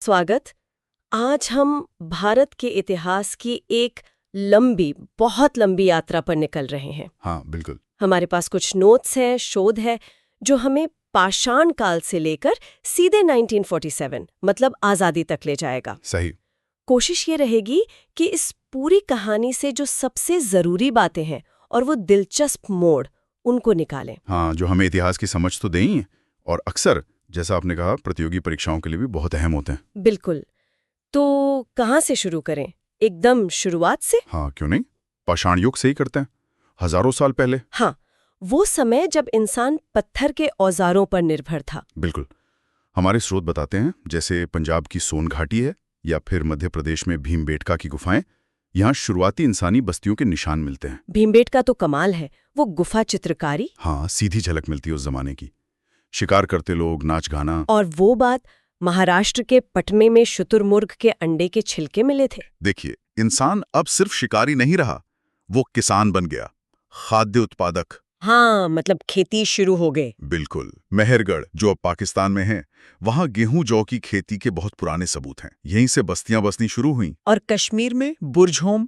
स्वागत। आज हम भारत के इतिहास की एक लंबी, बहुत लंबी यात्रा पर निकल रहे हैं। हाँ, बिल्कुल। हमारे पास कुछ नोट्स हैं, शोध है, जो हमें पाषाण काल से लेकर सीधे 1947 मतलब आजादी तक ले जाएगा। सही। कोशिश ये रहेगी कि इस पूरी कहानी से जो सबसे जरूरी बातें हैं और वो दिलचस्प मोड़, उनको निकालें। हाँ, जो हमें इतिहास की समझ तो दें और अक्सर, जैसा आपने कहा, प्रतियोगी परीक्षाओं के लिए भी बहुत अहम होते हैं। बिल्कुल। तो कहाँ से शुरू करें? एकदम शुरुआत से? हाँ, क्यों नहीं। पाषाण युग से ही करते हैं, हजारों साल पहले। हाँ, वो समय जब इंसान पत्थर के औजारों पर निर्भर था। बिल्कुल। हमारे स्रोत बताते हैं, जैसे पंजाब की सोन घाटी है या फिर मध्य प्रदेश में भीमबेटका की गुफाएं, यहाँ शुरुआती इंसानी बस्तियों के निशान मिलते हैं। भीमबेटका तो कमाल है, वो गुफा चित्रकारी। हाँ, सीधी झलक मिलती है उस जमाने की। शिकार करते लोग, नाच गाना। और वो बात, महाराष्ट्र के पटमे में शुतुरमुर्ग के अंडे के छिलके मिले थे। देखिए, इंसान अब सिर्फ शिकारी नहीं रहा, वो किसान बन गया, खाद्य उत्पादक। हाँ, मतलब खेती शुरू हो गए। बिल्कुल। मेहरगढ़, जो अब पाकिस्तान में है, वहाँ गेहूं जौ की खेती के बहुत पुराने सबूत हैं। यहीं से बस्तियां बसनी शुरू हुई। और कश्मीर में बुर्ज होम,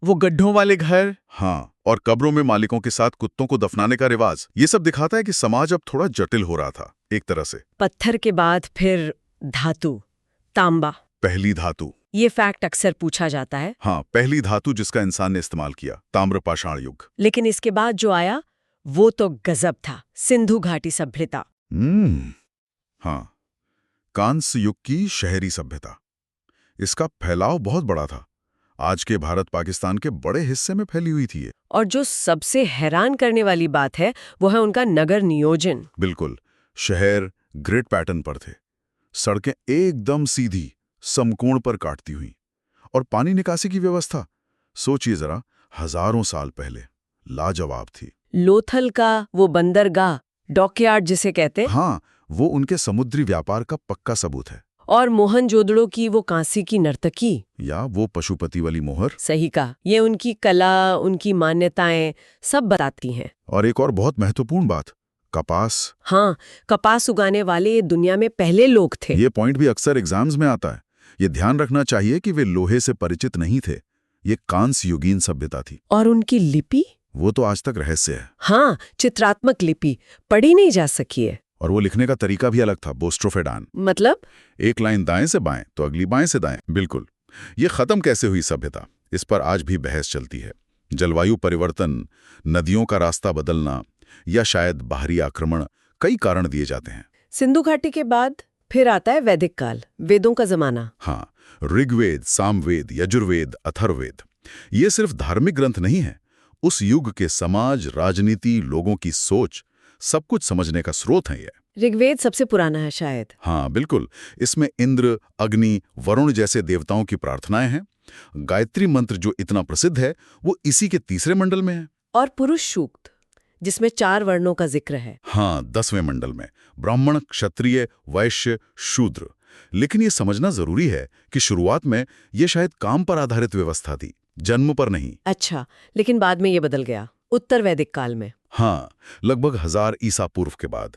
वो गड्ढों वाले घर। हाँ, और कब्रों में मालिकों के साथ कुत्तों को दफनाने का रिवाज, ये सब दिखाता है कि समाज अब थोड़ा जटिल हो रहा था, एक तरह से। पत्थर के बाद फिर धातु, तांबा। पहली धातु। ये फैक्ट अक्सर पूछा जाता है। हाँ, पहली धातु जिसका इंसान ने इस्तेमाल किया, ताम्रपाषाण युग। लेकिन इसके बाद जो आया, वो तो गजब था, सिंधु घाटी सभ्यता। हाँ, कांस्य युग की शहरी सभ्यता। इसका फैलाव बहुत बड़ा था, आज के भारत पाकिस्तान के बड़े हिस्से में फैली हुई थी ये। और जो सबसे हैरान करने वाली बात है, वो है उनका नगर नियोजन। बिल्कुल। शहर ग्रिड पैटर्न पर थे, सड़कें एकदम सीधी समकोण पर काटती हुई, और पानी निकासी की व्यवस्था, सोचिए जरा, हजारों साल पहले लाजवाब थी। लोथल का वो बंदरगाह, डॉकयार्ड जिसे कहते, हाँ, वो उनके समुद्री व्यापार का पक्का सबूत है। और मोहनजोदड़ो की वो कांसी की नर्तकी, या वो पशुपति वाली मोहर। सही कहा, ये उनकी कला, उनकी मान्यताएं सब बताती हैं। और एक और बहुत महत्वपूर्ण बात, कपास। हाँ, कपास उगाने वाले ये दुनिया में पहले लोग थे। ये पॉइंट भी अक्सर एग्जाम्स में आता है। ये ध्यान रखना चाहिए कि वे लोहे से परिचित नहीं थे, ये कांस्य युगीन सभ्यता थी। और उनकी लिपि, वो तो आज तक रहस्य है। हाँ, चित्रात्मक लिपि पढ़ी नहीं जा सकी है। और वो लिखने का तरीका भी अलग था, बोस्ट्रोफेडान। मतलब एक लाइन दाएं से बाएं तो अगली बाएं से दाएं। बिल्कुल। ये खत्म कैसे हुई सभ्यता, इस पर आज भी बहस चलती है। जलवायु परिवर्तन, नदियों का रास्ता बदलना, या शायद बाहरी आक्रमण, कई कारण दिए जाते हैं। सिंधु घाटी के बाद फिर आता है वैदिक काल, वेदों का जमाना। हाँ, ऋग्वेद, सामवेद, यजुर्वेद, अथर्ववेद, ये सिर्फ धार्मिक ग्रंथ नहीं है, उस युग के समाज, राजनीति, लोगों की सोच, सब कुछ समझने का स्रोत है ये। ऋग्वेद सबसे पुराना है शायद। हाँ, बिल्कुल। इसमें इंद्र, अग्नि, वरुण जैसे देवताओं की प्रार्थनाएं हैं। गायत्री मंत्र जो इतना प्रसिद्ध है, वो इसी के तीसरे मंडल में है। और पुरुष सूक्त, जिसमें 4 वर्णों का जिक्र है। हाँ, 10वें मंडल में ब्राह्मण, क्षत्रिय, वैश्य, शूद्र। लेकिन ये समझना जरूरी है कि शुरुआत में ये शायद काम पर आधारित व्यवस्था थी, जन्म पर नहीं। अच्छा, लेकिन बाद में ये बदल गया, उत्तर वैदिक काल में। हाँ, लगभग 1000 ईसा पूर्व के बाद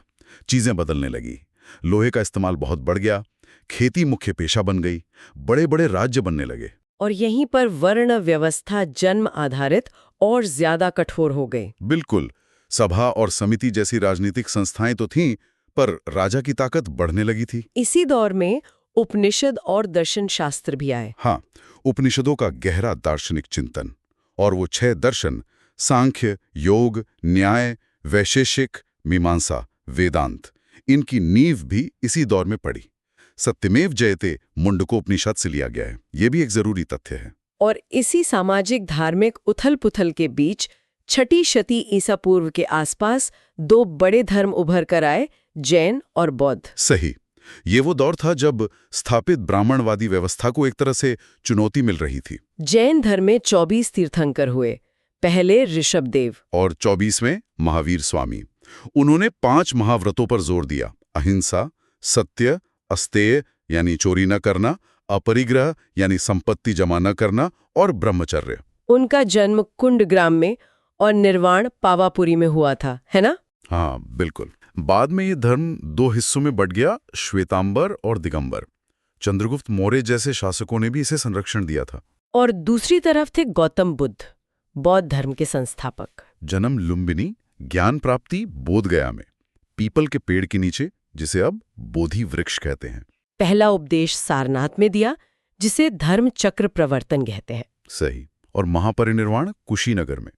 चीजें बदलने लगी। लोहे का इस्तेमाल बहुत बढ़ गया, खेती मुख्य पेशा बन गई, बड़े बड़े राज्य बनने लगे। और यहीं पर वर्ण व्यवस्था जन्म आधारित और ज्यादा कठोर हो गई। बिल्कुल। सभा और समिति जैसी राजनीतिक संस्थाएं तो थीं, पर राजा की ताकत बढ़ने लगी थी। इसी दौर में उपनिषद और दर्शन शास्त्र भी आए। हाँ, उपनिषदों का गहरा दार्शनिक चिंतन, और वो 6 दर्शन, सांख्य, योग, न्याय, वैशेषिक, मीमांसा, वेदांत, इनकी नींव भी इसी दौर में पड़ी। सत्यमेव जयते मुंडकोपनिषद से लिया गया है, ये भी एक जरूरी तथ्य है। और इसी सामाजिक धार्मिक उथल-पुथल के बीच 6ठी शती ईसा पूर्व के आसपास 2 बड़े धर्म उभर कर आए, जैन और बौद्ध। सही। ये वो दौर था जब स्थापित ब्राह्मणवादी व्यवस्था को एक तरह से चुनौती मिल रही थी। जैन धर्म में 24 तीर्थंकर हुए, पहले ऋषभदेव और 24वें महावीर स्वामी। उन्होंने 5 महाव्रतों पर जोर दिया, अहिंसा, सत्य, अस्तेय यानी चोरी न करना, अपरिग्रह यानी संपत्ति जमा न करना, और ब्रह्मचर्य। उनका जन्म कुंडग्राम में और निर्वाण पावापुरी में हुआ था, है ना? हाँ, बिल्कुल। बाद में ये धर्म 2 हिस्सों में बट गया, श्वेतांबर और दिगंबर। चंद्रगुप्त मौर्य जैसे शासकों ने भी इसे संरक्षण दिया था। और दूसरी तरफ थे गौतम बुद्ध, बौद्ध धर्म के संस्थापक। जन्म लुम्बिनी, ज्ञान प्राप्ति बोधगया में, पीपल के पेड़ के नीचे, जिसे अब बोधि वृक्ष कहते हैं। पहला उपदेश सारनाथ में दिया, जिसे धर्म चक्र प्रवर्तन कहते हैं। सही। और महापरिनिर्वाण कुशीनगर में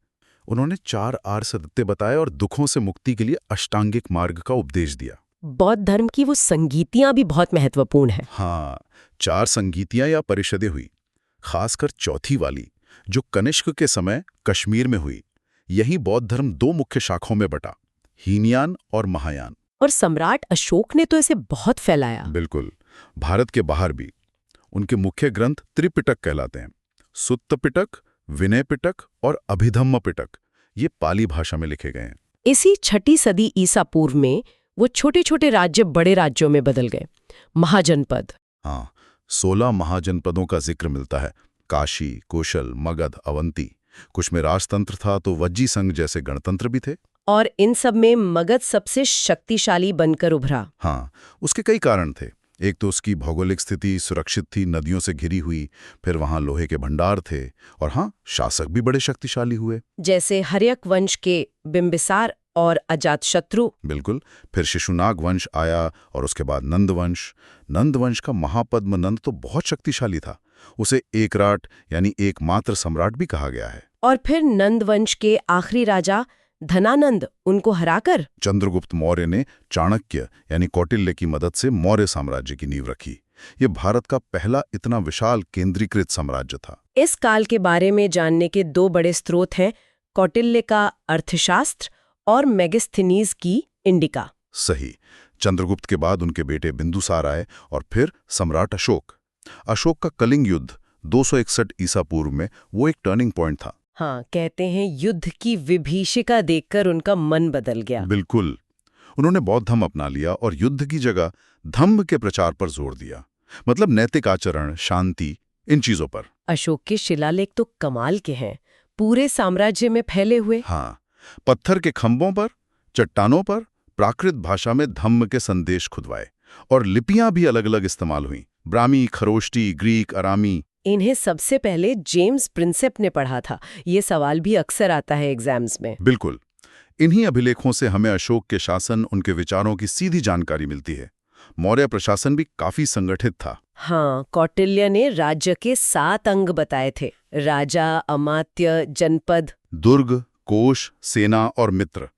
उन्होंने 4 आर्य सत्य बताए और दुखों से मुक्ति के लिए अष्टांगिक मार्ग का उपदेश दिया। बौद्ध धर्म की वो संगीतियां भी बहुत महत्वपूर्ण है। हाँ, 4 संगीतियां या परिषदें हुई, खासकर चौथी वाली जो कनिष्क के समय कश्मीर में हुई। यही बौद्ध धर्म 2 मुख्य शाखाओं में बटा, हीनयान और महायान। और सम्राट अशोक ने तो इसे बहुत फैलाया। बिल्कुल, भारत के बाहर भी। उनके मुख्य ग्रंथ त्रिपिटक कहलाते हैं। सुत्त पिटक, विनय पिटक और अभिधम्म पिटक, ये पाली भाषा में लिखे गए हैं। इसी 6ठी सदी ईसा पूर्व में वो छोटे छोटे राज्य बड़े राज्यों में बदल गए, महाजनपद। हाँ, 16 महाजनपदों का जिक्र मिलता है। काशी, कौशल, मगध, अवंती। कुछ में राजतंत्र था तो वज्जी संघ जैसे गणतंत्र भी थे। और इन सब में मगध सबसे शक्तिशाली बनकर उभरा। हाँ, उसके कई कारण थे। एक तो उसकी भौगोलिक स्थिति सुरक्षित थी, नदियों से घिरी हुई, फिर वहाँ लोहे के भंडार थे, और हाँ, शासक भी बड़े शक्तिशाली हुए, जैसे हर्यक वंश के बिंबिसार और अजातशत्रु। बिल्कुल। फिर शिशुनाग वंश आया और उसके बाद नंदवंश। नंदवंश का महापद्म नंद तो बहुत शक्तिशाली था। उसे एकराट यानी एकमात्र सम्राट भी कहा गया है। और फिर नंदवंश के आखिरी राजा धनानंद, उनको हराकर चंद्रगुप्त मौर्य ने चाणक्य यानी कौटिल्य की मदद से मौर्य साम्राज्य की नींव रखी। ये भारत का पहला इतना विशाल केंद्रीकृत साम्राज्य था। इस काल के बारे में जानने के 2 बड़े स्रोत हैं, कौटिल्य का अर्थशास्त्र और मेगस्थनीज की इंडिका। सही। चंद्रगुप्त के बाद उनके बेटे बिंदुसार आए और फिर सम्राट अशोक। अशोक का कलिंग युद्ध 261 ईसा पूर्व में वो एक टर्निंग पॉइंट था। हाँ, कहते हैं युद्ध की विभीषिका देखकर उनका मन बदल गया। बिल्कुल। उन्होंने बौद्ध धर्म अपना लिया और युद्ध की जगह धम्म के प्रचार पर जोर दिया, मतलब नैतिक आचरण, शांति, इन चीजों पर। अशोक के शिलालेख तो कमाल के हैं, पूरे साम्राज्य में फैले हुए। हाँ, पत्थर के खंभों पर, चट्टानों पर प्राकृत भाषा में धम्म के संदेश खुदवाए, और लिपियां भी अलग अलग इस्तेमाल हुई, ब्राह्मी, खरोष्टी, ग्रीक, अरामी। इन्हें सबसे पहले जेम्स प्रिंसेप ने पढ़ा था। ये सवाल भी अक्सर आता है एग्जाम्स में। बिल्कुल। इन्हीं अभिलेखों से हमें अशोक के शासन, उनके विचारों की सीधी जानकारी मिलती है। मौर्य प्रशासन भी काफी संगठित था। हाँ, कौटिल्य ने राज्य के 7 अंग बताए थे, राजा, अमात्य, जनपद, दुर्ग, कोष, सेना और मित्र।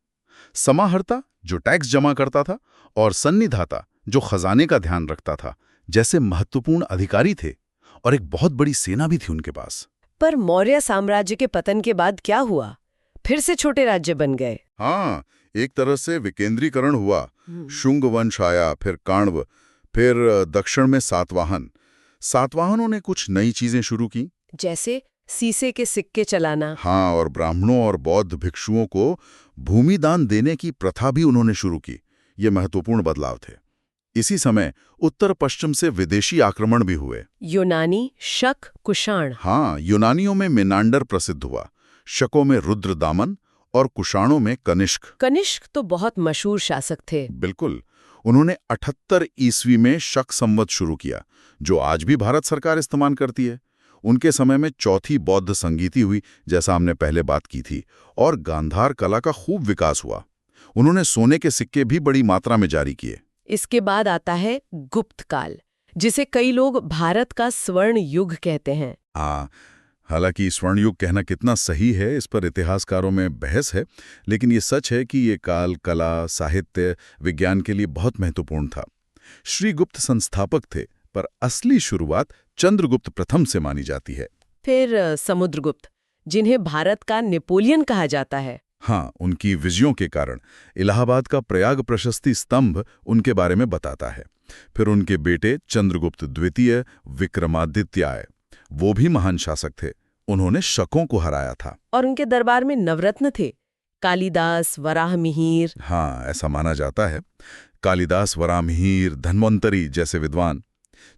समाहर्ता जो टैक्स जमा करता था, और सन्निधाता जो खजाने का ध्यान रखता था, जैसे महत्वपूर्ण अधिकारी थे। और एक बहुत बड़ी सेना भी थी उनके पास। पर मौर्य साम्राज्य के पतन के बाद क्या हुआ? फिर से छोटे राज्य बन गए। हाँ, एक तरह से विकेंद्रीकरण हुआ। शुंग वंश आया, फिर काण्व, फिर दक्षिण में सातवाहन। सातवाहनों ने कुछ नई चीजें शुरू की, जैसे सीसे के सिक्के चलाना। हाँ, और ब्राह्मणों और बौद्ध भिक्षुओं को भूमि दान देने की प्रथा भी उन्होंने शुरू की। ये महत्वपूर्ण बदलाव थे। इसी समय उत्तर पश्चिम से विदेशी आक्रमण भी हुए। यूनानी, शक, कुषाण। हाँ, यूनानियों में मेनांडर प्रसिद्ध हुआ, शकों में रुद्रदामन और कुषाणों में कनिष्क। कनिष्क तो बहुत मशहूर शासक थे। बिल्कुल। उन्होंने 78 ईस्वी में शक संवत शुरू किया, जो आज भी भारत सरकार इस्तेमाल करती है। उनके समय में चौथी बौद्ध संगीति हुई, जैसा हमने पहले बात की थी, और गांधार कला का खूब विकास हुआ। उन्होंने सोने के सिक्के भी बड़ी मात्रा में जारी किए। इसके बाद आता है गुप्त काल, जिसे कई लोग भारत का स्वर्ण युग कहते हैं। हाँ, हालांकि स्वर्ण युग कहना कितना सही है, इस पर इतिहासकारों में बहस है, लेकिन ये सच है कि ये काल कला, साहित्य, विज्ञान के लिए बहुत महत्वपूर्ण था। श्रीगुप्त संस्थापक थे, पर असली शुरुआत चंद्रगुप्त प्रथम से मानी जाती है। फिर समुद्रगुप्त, जिन्हें भारत का नेपोलियन कहा जाता है। हाँ, उनकी विजयों के कारण इलाहाबाद का प्रयाग प्रशस्ति स्तंभ उनके बारे में बताता है। फिर उनके बेटे चंद्रगुप्त द्वितीय विक्रमादित्य आए। वो भी महान शासक थे। उन्होंने शकों को हराया था। और उनके दरबार में नवरत्न थे, कालिदास, वराहमिहिर। हाँ, ऐसा माना जाता है। कालिदास, वराहमिहिर, धन्वंतरी जैसे विद्वान।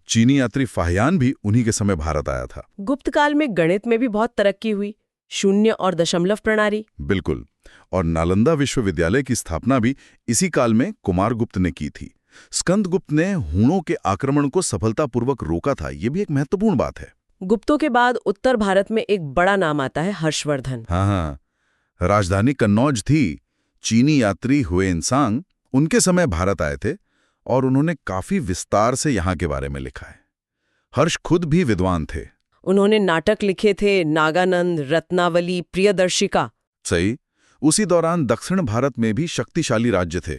चीनी यात्री फाहियान भी उन्हीं के समय भारत आया था। गुप्त काल में गणित में भी बहुत तरक्की हुई, शून्य और दशमलव प्रणाली। बिल्कुल। और नालंदा विश्वविद्यालय की स्थापना भी इसी काल में कुमारगुप्त ने की थी। स्कंदगुप्त ने हूणों के आक्रमण को सफलतापूर्वक रोका था, ये भी एक महत्वपूर्ण बात है। गुप्तों के बाद उत्तर भारत में एक बड़ा नाम आता है हर्षवर्धन। हाँ, राजधानी कन्नौज थी। चीनी यात्री हुएनसांग उनके समय भारत आए थे और उन्होंने काफी विस्तार से यहाँ के बारे में लिखा है। हर्ष खुद भी विद्वान थे। उन्होंने नाटक लिखे थे, नागानंद, रत्नावली, प्रियदर्शिका। सही। उसी दौरान दक्षिण भारत में भी शक्तिशाली राज्य थे,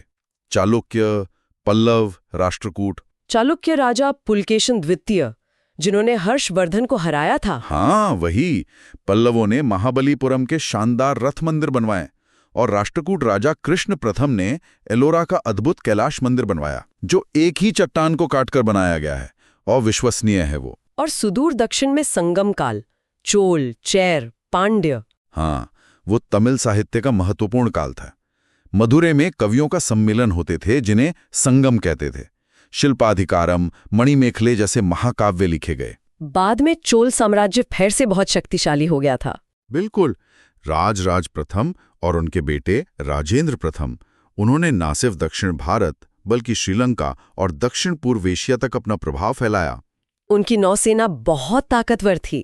चालुक्य, पल्लव, राष्ट्रकूट। चालुक्य राजा पुलकेशन द्वितीय, जिन्होंने हर्षवर्धन को हराया था। हाँ, वही। पल्लवों ने महाबलीपुरम के शानदार रथ मंदिर बनवाए और राष्ट्रकूट राजा कृष्ण प्रथम ने एलोरा का अद्भुत कैलाश मंदिर बनवाया, जो एक ही चट्टान को काटकर बनाया गया है। अविश्वसनीय है वो। और सुदूर दक्षिण में संगम काल, चोल, चेर, पांड्य। हाँ, वो तमिल साहित्य का महत्वपूर्ण काल था। मदुरै में कवियों का सम्मेलन होते थे जिन्हें संगम कहते थे। शिल्पाधिकारम, मणिमेखले जैसे महाकाव्य लिखे गए। बाद में चोल साम्राज्य फिर से बहुत शक्तिशाली हो गया था। बिल्कुल। राजराज प्रथम और उनके बेटे राजेंद्र प्रथम, उन्होंने न सिर्फ दक्षिण भारत बल्कि श्रीलंका और दक्षिण पूर्व एशिया तक अपना प्रभाव फैलाया। उनकी नौसेना बहुत ताकतवर थी।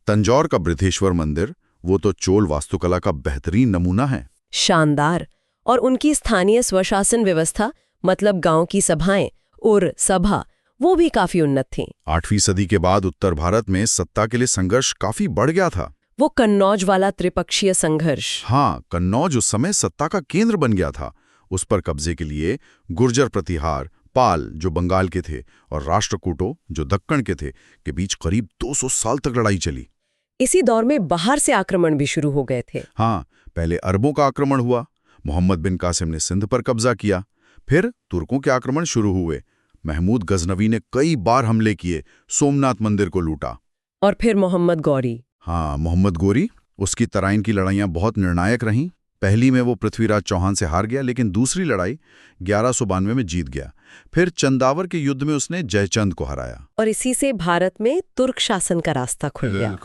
तंजौर का बृहदेश्वर मंदिर, वो तो चोल वास्तुकला का बेहतरीन नमूना है। शानदार। और उनकी स्थानीय स्वशासन व्यवस्था, मतलब गांव की सभाएं और सभा, वो भी काफी उन्नत थी। 8वीं सदी के बाद उत्तर भारत में सत्ता के लिए संघर्ष काफी बढ़ गया था। वो कन्नौज वाला त्रिपक्षीय संघर्ष। हाँ, कन्नौज उस समय सत्ता का केंद्र बन गया था। उस पर कब्जे के लिए गुर्जर प्रतिहार, पाल जो बंगाल के थे और राष्ट्रकूटों जो दक्कन के थे, के बीच करीब 200 साल तक लड़ाई चली। इसी दौर में बाहर से आक्रमण भी शुरू हो गए थे। हाँ, पहले अरबों का आक्रमण हुआ। मोहम्मद बिन कासिम ने सिंध पर कब्जा किया। फिर तुर्कों के आक्रमण शुरू हुए। महमूद गजनवी ने कई बार हमले किए, सोमनाथ मंदिर को लूटा। और फिर मोहम्मद गौरी। हाँ, मोहम्मद गोरी। उसकी तराइन की लड़ाइयां बहुत निर्णायक रहीं। पहली में वो पृथ्वीराज चौहान से हार गया, लेकिन दूसरी लड़ाई 1192 में जीत गया। फिर चंदावर के युद्ध में उसने जयचंद को हराया। और इसी से भारत में तुर्क शासन का रास्ता खुल गया।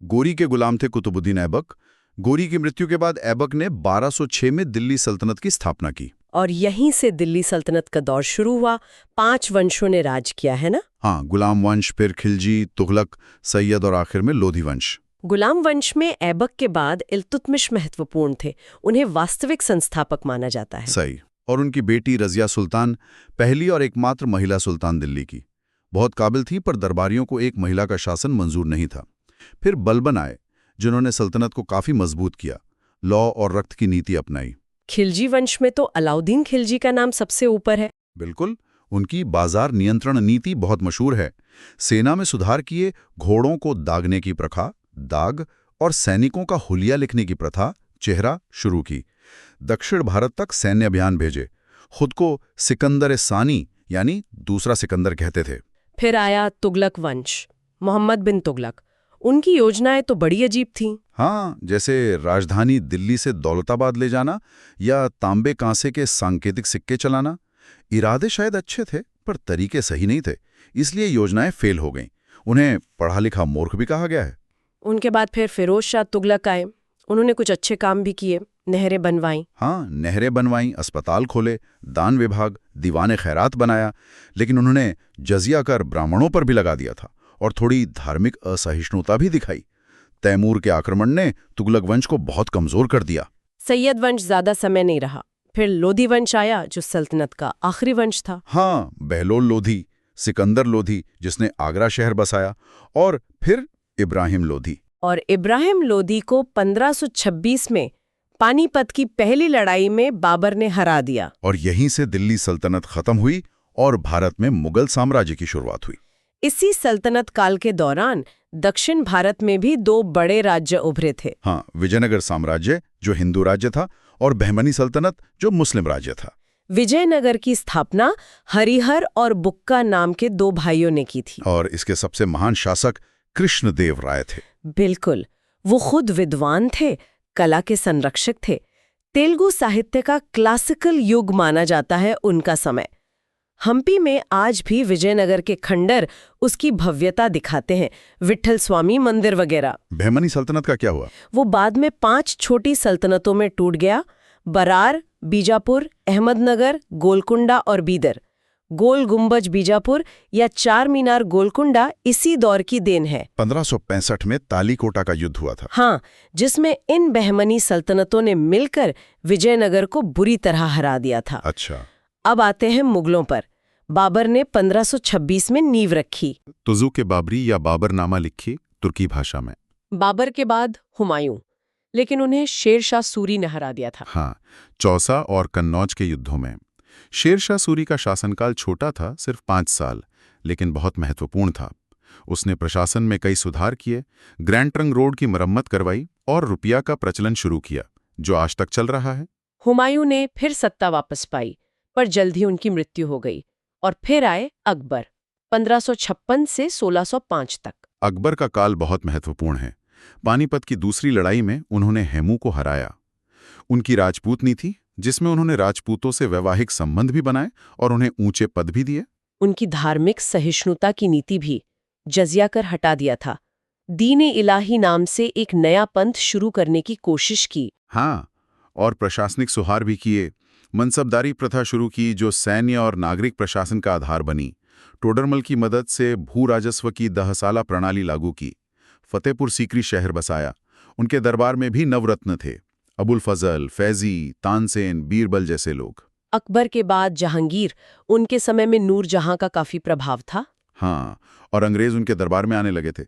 गोरी के गुलाम थे कुतुबुद्दीन ऐबक। गोरी की मृत्यु के बाद ऐबक ने 1206 में दिल्ली सल्तनत की स्थापना की। और यहीं से दिल्ली सल्तनत का दौर शुरू हुआ। 5 वंशों ने राज किया है ना। हाँ, गुलाम वंश, फिर खिलजी, तुगलक, सैयद और आखिर में लोधी वंश। गुलाम वंश में ऐबक के बाद इल्तुतमिश महत्वपूर्ण थे। उन्हें वास्तविक संस्थापक माना जाता है। सही। और उनकी बेटी रजिया सुल्तान, पहली और एकमात्र महिला सुल्तान दिल्ली की। बहुत काबिल थी, पर दरबारियों को एक महिला का शासन मंजूर नहीं था। फिर बलबन आए, जिन्होंने सल्तनत को काफी मजबूत किया, लौ और रक्त की नीति अपनाई। खिलजी वंश में तो अलाउद्दीन खिलजी का नाम सबसे ऊपर है। बिल्कुल। उनकी बाजार नियंत्रण नीति बहुत मशहूर है। सेना में सुधार किए, घोड़ों को दागने की प्रथा, दाग, और सैनिकों का हुलिया लिखने की प्रथा, चेहरा, शुरू की। दक्षिण भारत तक सैन्य अभियान भेजे। खुद को सिकंदर सानी यानी दूसरा सिकंदर कहते थे। फिर आया तुगलक वंश, मोहम्मद बिन तुगलक। उनकी योजनाएं तो बड़ी अजीब थीं। हाँ, जैसे राजधानी दिल्ली से दौलताबाद ले जाना या तांबे कांसे के सांकेतिक सिक्के चलाना। इरादे शायद अच्छे थे, पर तरीके सही नहीं थे, इसलिए योजनाएं फेल हो गईं। उन्हें पढ़ा लिखा मूर्ख भी कहा गया है। उनके बाद फिर फिरोज शाह तुगलक आए। उन्होंने कुछ अच्छे काम भी किए, नहरें बनवाईं। हाँ, नहरें बनवाईं, अस्पताल खोले, दान विभाग, दीवाने खैरात बनाया। लेकिन उन्होंने जजिया कर ब्राह्मणों पर भी लगा दिया था और थोड़ी धार्मिक असहिष्णुता भी दिखाई। तैमूर के आक्रमण ने तुगलक वंश को बहुत कमजोर कर दिया। सैयद वंश ज्यादा समय नहीं रहा। फिर लोधी वंश आया, जो सल्तनत का आखिरी वंश था। हाँ, बहलोल लोधी, सिकंदर लोधी जिसने आगरा शहर बसाया, और फिर इब्राहिम लोधी। और इब्राहिम लोधी को 1526 में पानीपत की पहली लड़ाई में बाबर ने हरा दिया। और यहीं से दिल्ली सल्तनत खत्म हुई और भारत में मुगल साम्राज्य की शुरुआत हुई। इसी सल्तनत काल के दौरान दक्षिण भारत में भी 2 बड़े राज्य उभरे थे। हाँ, विजयनगर साम्राज्य जो हिंदू राज्य था और बहमनी सल्तनत जो मुस्लिम राज्य था। विजयनगर की स्थापना हरिहर और बुक्का नाम के 2 भाइयों ने की थी। और इसके सबसे महान शासक कृष्णदेव राय थे। बिल्कुल। वो खुद विद्वान थे, कला के संरक्षक थे। तेलुगु साहित्य का क्लासिकल युग माना जाता है उनका समय। हम्पी में आज भी विजयनगर के खंडर उसकी भव्यता दिखाते हैं, विट्ठल स्वामी मंदिर वगैरह। बहमनी सल्तनत का क्या हुआ? वो बाद में 5 छोटी सल्तनतों में टूट गया। बरार, बीजापुर, अहमदनगर, गोलकुंडा और बीदर। गोल गुंबज बीजापुर या चार मीनार गोलकुंडा इसी दौर की देन है। 1565 में तालीकोटा का युद्ध हुआ था। हाँ, जिसमें इन बहमनी सल्तनतों ने मिलकर विजयनगर को बुरी तरह हरा दिया था। अच्छा, अब आते हैं मुगलों पर। बाबर ने 1526 में नींव रखी। तुज़ुक बाबरी या बाबरनामा लिखी तुर्की भाषा में। बाबर के बाद हुमायूं, लेकिन उन्हें शेर शाह सूरी ने हरा दिया था। हाँ, चौसा और कन्नौज के युद्धों में। शेर शाह सूरी का शासनकाल छोटा था, सिर्फ 5 साल, लेकिन बहुत महत्वपूर्ण था। उसने प्रशासन में कई सुधार किए, ग्रैंड ट्रंक रोड की मरम्मत करवाई और रुपया का प्रचलन शुरू किया, जो आज तक चल रहा है। हुमायूं ने फिर सत्ता वापस पाई, पर जल्द ही उनकी मृत्यु हो गई और फिर आए अकबर 1556 से 1605 तक। अकबर का काल बहुत महत्वपूर्ण है। पानीपत की दूसरी लड़ाई में उन्होंने हेमू को हराया। उनकी राजपूतनी थी, जिसमें उन्होंने राजपूतों से वैवाहिक संबंध भी बनाए और उन्हें ऊंचे पद भी दिए। उनकी धार्मिक सहिष्णुता की नीति भी जजिया कर हटा दिया था। दीन-ए-इलाही नाम से एक नया पंथ शुरू करने की कोशिश की। हाँ, और प्रशासनिक सुधार भी किए। मनसबदारी प्रथा शुरू की, जो सैन्य और नागरिक प्रशासन का आधार बनी। टोडरमल की मदद से भू राजस्व की 10 साला प्रणाली लागू की। फतेहपुर सीकरी शहर बसाया। उनके दरबार में भी नवरत्न थे, अबुल फजल, फैजी, तानसेन, बीरबल जैसे लोग। अकबर के बाद जहांगीर, उनके समय में नूरजहां का काफी प्रभाव था। हाँ, और अंग्रेज उनके दरबार में आने लगे थे।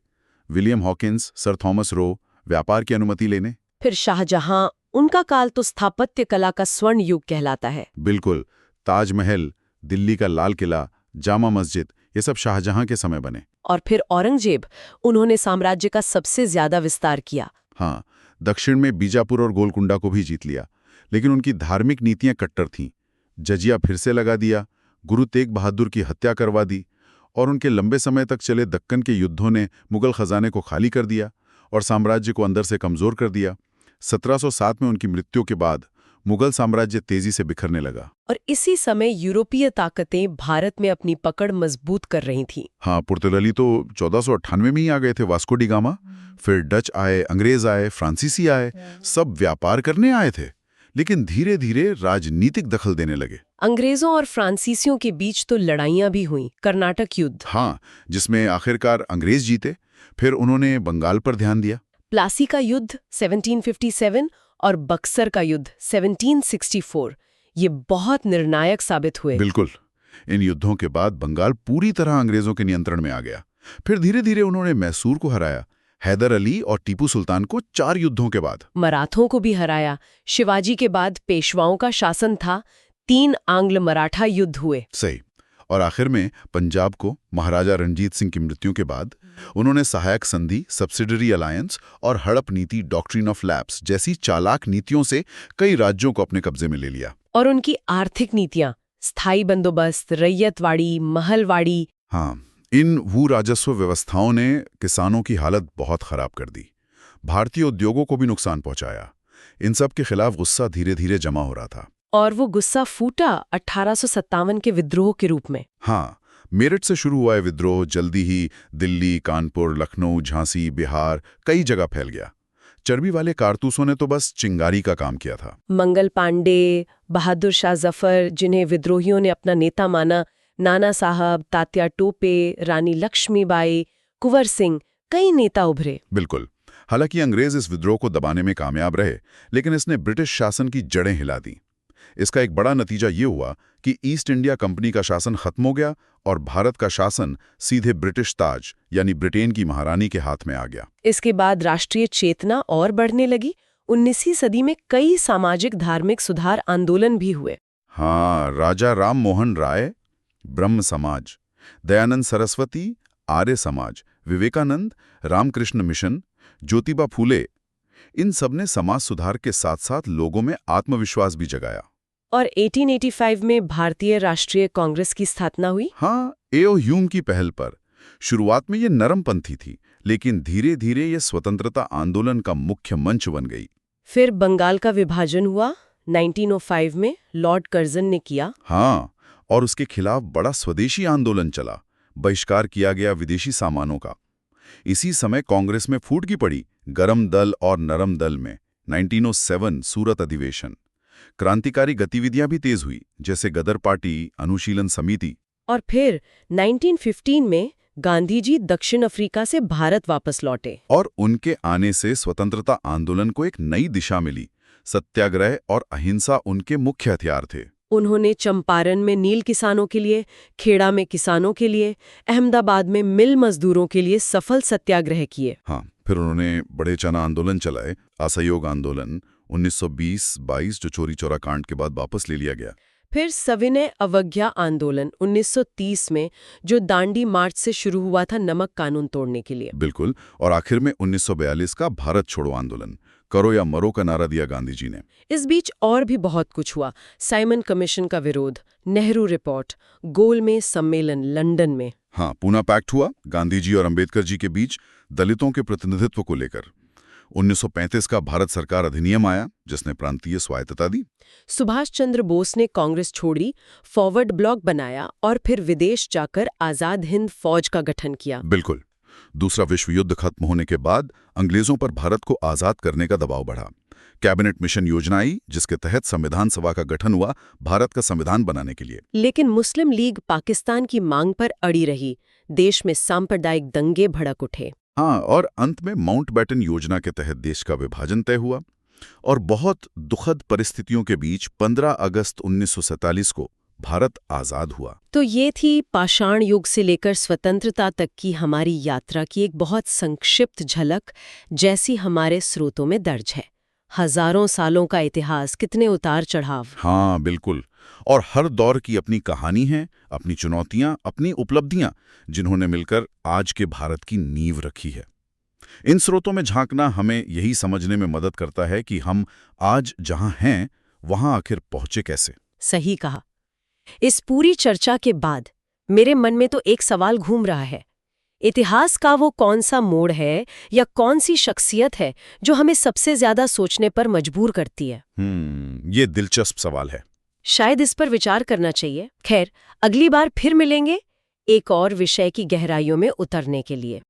William Hawkins, sir Thomas Roe, व्यापार की अनुमति लेने। फिर शाहजहां, उनका काल तो स्थापत्य कला का स्वर्ण युग कहलाता है। बिल्कुल, ताजमहल, दिल्ली का लाल किला, जामा मस्जिद, ये सब शाहजहां के समय बने। और फिर औरंगजेब, उन्होंने साम्राज्य का सबसे ज्यादा विस्तार किया। हाँ, दक्षिण में बीजापुर और गोलकुंडा को भी जीत लिया, लेकिन उनकी धार्मिक नीतियां कट्टर थीं। जजिया फिर से लगा दिया, गुरु तेग बहादुर की हत्या करवा दी, और उनके लंबे समय तक चले दक्कन के युद्धों ने मुगल खजाने को खाली कर दिया और साम्राज्य को अंदर से कमजोर कर दिया। 1707 में उनकी मृत्यु के बाद मुगल साम्राज्य तेजी से बिखरने लगा। और इसी समय यूरोपीय ताकतें भारत में अपनी पकड़ मजबूत कर रही थीं। हाँ, पुर्तगाली तो 1498 में ही आ गए थे, वास्को डी गामा। फिर डच आए, अंग्रेज आए, फ्रांसीसी आए, सब व्यापार करने आए थे, लेकिन धीरे धीरे राजनीतिक दखल देने लगे। अंग्रेजों और फ्रांसीसियों के बीच तो लड़ाइयां भी हुईं। कर्नाटक युद्ध, हाँ, जिसमें आखिरकार अंग्रेज जीते। फिर उन्होंने बंगाल पर ध्यान दिया। प्लासी का युद्ध 1757 और बक्सर का युद्ध 1764, ये बहुत निर्णायक साबित हुए। बिल्कुल, इन युद्धों के बाद बंगाल पूरी तरह अंग्रेजों के नियंत्रण में आ गया। फिर धीरे धीरे उन्होंने मैसूर को हराया, हैदर अली और टीपू सुल्तान को 4 युद्धों के बाद। मराठों को भी हराया। शिवाजी के बाद पेशवाओं का शासन था। 3 आंग्ल मराठा युद्ध हुए। सही। और आखिर में पंजाब को महाराजा रणजीत सिंह की मृत्यु के बाद उन्होंने सहायक संधि, सब्सिडरी अलायंस और हड़प नीति, डॉक्ट्रिन ऑफ लैप्स जैसी चालाक नीतियों से कई राज्यों को अपने कब्जे में ले लिया। और उनकी आर्थिक नीतियां, स्थायी बंदोबस्त, रैयतवाड़ी, महलवाड़ी। हाँ, इन भू राजस्व व्यवस्थाओं ने किसानों की हालत बहुत खराब कर दी। भारतीय उद्योगों को भी नुकसान पहुंचाया। इन सब के खिलाफ गुस्सा धीरे धीरे जमा हो रहा था। और वो गुस्सा फूटा 1857 के विद्रोह के रूप में। हाँ, मेरठ से शुरू हुआ है विद्रोह, जल्दी ही दिल्ली, कानपुर, लखनऊ, झांसी, बिहार, कई जगह फैल गया। चर्बी वाले कारतूसों ने तो बस चिंगारी का काम किया था। मंगल पांडे, बहादुर शाह जफर, जिन्हें विद्रोहियों ने अपना नेता माना, नाना साहब, तात्या टोपे, रानी लक्ष्मीबाई, कुंवर सिंह, कई नेता उभरे। बिल्कुल। हालांकि अंग्रेज इस विद्रोह को दबाने में कामयाब रहे, लेकिन इसने ब्रिटिश शासन की जड़ें हिला दी। इसका एक बड़ा नतीजा ये हुआ कि ईस्ट इंडिया कंपनी का शासन खत्म हो गया और भारत का शासन सीधे ब्रिटिश ताज यानी ब्रिटेन की महारानी के हाथ में आ गया। इसके बाद राष्ट्रीय चेतना और बढ़ने लगी। 19वीं सदी में कई सामाजिक धार्मिक सुधार आंदोलन भी हुए। हाँ, राजा राम मोहन राय, ब्रह्म समाज, दयानंद सरस्वती, आर्य समाज, विवेकानंद, रामकृष्ण मिशन, ज्योतिबा फूले, इन सब ने समाज सुधार के साथ साथ लोगों में आत्मविश्वास भी जगाया। और 1885 में भारतीय राष्ट्रीय कांग्रेस की स्थापना हुई। हाँ, ए.ओ. ह्यूम की पहल पर। शुरुआत में ये नरमपंथी थी, लेकिन धीरे धीरे ये स्वतंत्रता आंदोलन का मुख्य मंच बन गई। फिर बंगाल का विभाजन हुआ 1905 में, लॉर्ड कर्जन ने किया। हाँ, और उसके खिलाफ बड़ा स्वदेशी आंदोलन चला, बहिष्कार किया गया विदेशी सामानों का। इसी समय कांग्रेस में फूट की पड़ी गरम दल और नरम दल में। 1907 सूरत अधिवेशन। क्रांतिकारी गतिविधियां भी तेज हुई, जैसे गदर पार्टी, अनुशीलन समिति। और फिर 1915 में गांधी जी दक्षिण अफ्रीका से भारत वापस लौटे। और उनके आने से स्वतंत्रता आंदोलन को एक नई दिशा मिली। सत्याग्रह और अहिंसा उनके मुख्य हथियार थे। उन्होंने चंपारण में नील किसानों के लिए, खेड़ा में किसानों के लिए, अहमदाबाद में मिल मजदूरों के लिए सफल सत्याग्रह किए। हाँ, फिर उन्होंने बड़े चना आंदोलन चलाए, असहयोग आंदोलन 1920-22 जो चोरी चौरा कांड के बाद वापस ले लिया गया। फिर सविनय अवज्ञा आंदोलन 1930 में, जो दांडी मार्च से शुरू हुआ था नमक कानून तोड़ने के लिए। बिल्कुल। और आखिर में 1942 का भारत छोड़ो आंदोलन, करो या मरो का नारा दिया गांधी जी ने। इस बीच और भी बहुत कुछ हुआ। साइमन कमीशन का विरोध, नेहरू रिपोर्ट, गोलमेज सम्मेलन लंदन में। हाँ, पूना पैक्ट हुआ गांधी जी और अंबेडकर जी के बीच दलितों के प्रतिनिधित्व को लेकर। 1935 का भारत सरकार अधिनियम आया जिसने प्रांतीय स्वायत्तता दी। सुभाष चंद्र बोस ने कांग्रेस छोड़ी, फॉरवर्ड ब्लॉक बनाया और फिर विदेश जाकर आजाद हिंद फौज का गठन किया। बिल्कुल। दूसरा विश्व युद्ध खत्म होने के बाद अंग्रेजों पर भारत को आजाद करने का दबाव बढ़ा। कैबिनेट मिशन योजना आई जिसके तहत संविधान सभा का गठन हुआ भारत का संविधान बनाने के लिए। लेकिन मुस्लिम लीग पाकिस्तान की मांग पर अड़ी रही। देश में सांप्रदायिक दंगे भड़क उठे। हाँ, और अंत में माउंटबेटन योजना के तहत देश का विभाजन तय हुआ। और बहुत दुखद परिस्थितियों के बीच 15 अगस्त 1947 को भारत आजाद हुआ। तो ये थी पाषाण युग से लेकर स्वतंत्रता तक की हमारी यात्रा की एक बहुत संक्षिप्त झलक, जैसी हमारे स्रोतों में दर्ज है। हजारों सालों का इतिहास, कितने उतार चढ़ाव। हाँ, बिल्कुल। और हर दौर की अपनी कहानी है, अपनी चुनौतियां, अपनी उपलब्धियां, जिन्होंने मिलकर आज के भारत की नींव रखी है। इन स्रोतों में झांकना हमें यही समझने में मदद करता है कि हम आज जहां हैं वहां आखिर पहुंचे कैसे। सही कहा। इस पूरी चर्चा के बाद मेरे मन में तो एक सवाल घूम रहा है। इतिहास का वो कौन सा मोड़ है या कौन सी शख्सियत है जो हमें सबसे ज्यादा सोचने पर मजबूर करती है? ये दिलचस्प सवाल है। शायद इस पर विचार करना चाहिए। खैर, अगली बार फिर मिलेंगे एक और विषय की गहराइयों में उतरने के लिए।